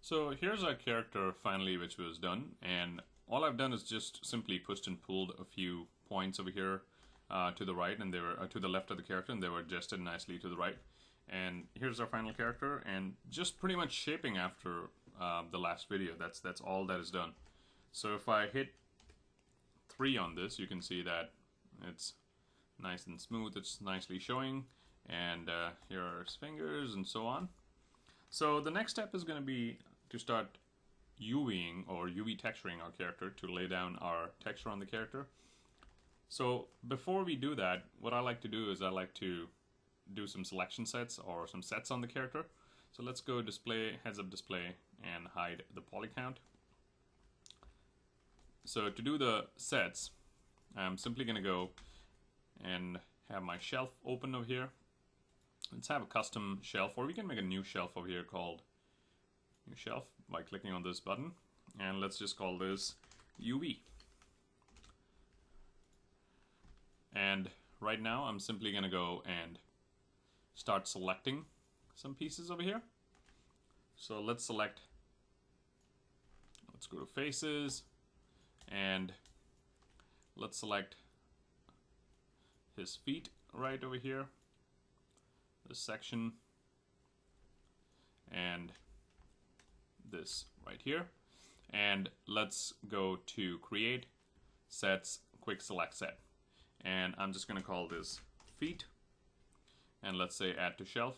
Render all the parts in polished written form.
So here's our character finally, which was done, and all I've done is just simply pushed and pulled a few points over here to the right, and they were to the left of the character, and they were adjusted nicely to the right. And here's our final character, and just pretty much shaping after the last video. That's all that is done. So if I hit 3 on this, you can see that it's nice and smooth. It's nicely showing, and here are his fingers and so on. So the next step is going to be to start UVing or UV texturing our character to lay down our texture on the character. So before we do that, what I like to do is I like to do some selection sets or some sets on the character. So let's go display, heads up display, and hide the poly count. So to do the sets, I'm simply going to go and have my shelf open over here. Let's have a custom shelf, or we can make a new shelf over here called new shelf by clicking on this button, and let's just call this UV. And right now I'm simply going to go and start selecting some pieces over here. So let's go to faces, and let's select his feet right over here, this section, and this right here. And let's go to create sets, quick select set, and I'm just going to call this feet, and let's say add to shelf.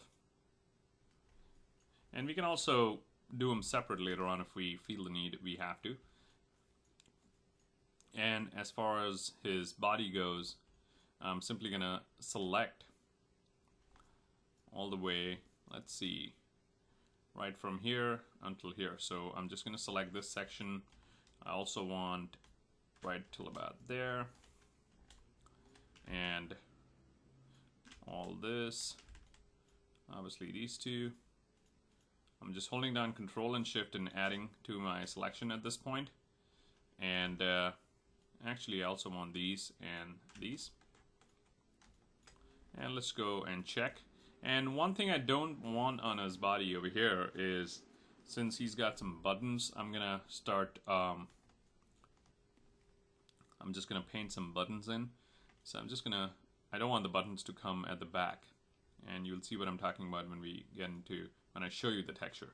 And we can also do them separate later on if we feel the need, we have to. And as far as his body goes, I'm simply going to select all the way, let's see, right from here until here. So I'm just going to select this section. I also want right till about there, and all this, obviously these two. I'm just holding down Control and Shift and adding to my selection at this point. And actually I also want these and these. And let's go and check. And one thing I don't want on his body over here is, since he's got some buttons, I'm gonna start, I'm just gonna paint some buttons in. So I don't want the buttons to come at the back. And you'll see what I'm talking about when I show you the texture.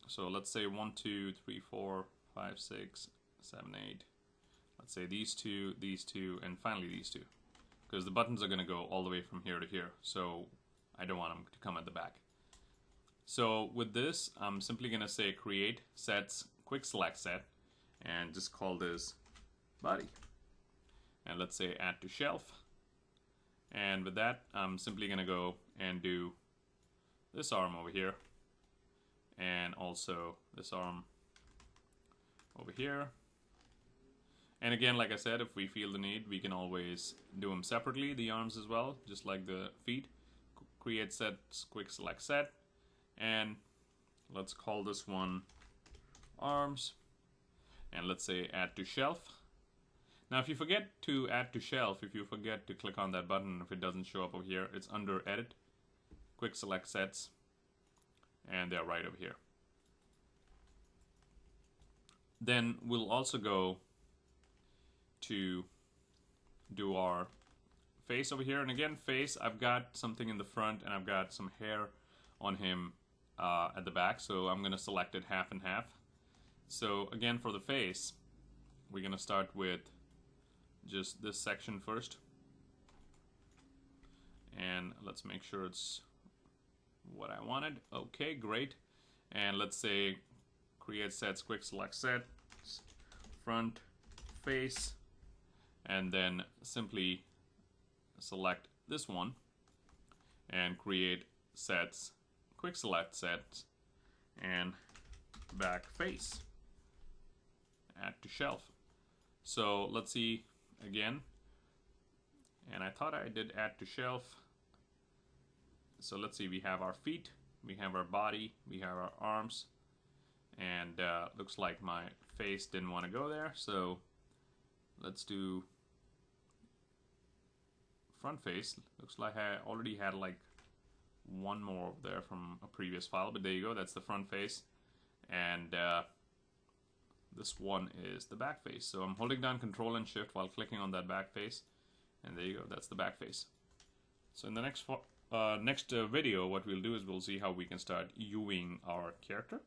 So let's say 1, 2, 3, 4, 5, 6, 7, 8. Let's say these two, and finally these two. Because the buttons are going to go all the way from here to here, so I don't want them to come at the back. So with this, I'm simply going to say create sets, quick select set, and just call this body. And let's say add to shelf. And with that, I'm simply going to go and do this arm over here, and also this arm over here. And again, like I said, if we feel the need, we can always do them separately, the arms as well, just like the feet. Create sets, quick select set, and let's call this one arms, and let's say add to shelf. Now if you forget to add to shelf, if you forget to click on that button, if it doesn't show up over here, it's under edit, quick select sets, and they're right over here. Then we'll also go to do our face over here, and again, face, I've got something in the front and I've got some hair on him at the back, so I'm going to select it half and half. So again, for the face, we're going to start with just this section first, and let's make sure it's what I wanted. Okay, great. And let's say create sets, quick select set, front, face, and then simply select this one and create sets, quick select sets, and back face, add to shelf. So let's see again, and I thought I did add to shelf. So let's see, we have our feet, we have our body, we have our arms, and looks like my face didn't want to go there, so let's do front face. Looks like I already had like one more there from a previous file, but there you go, that's the front face. and this one is the back face. So I'm holding down Control and Shift while clicking on that back face, and there you go, that's the back face. So in the next video, what we'll do is we'll see how we can start UVing our character.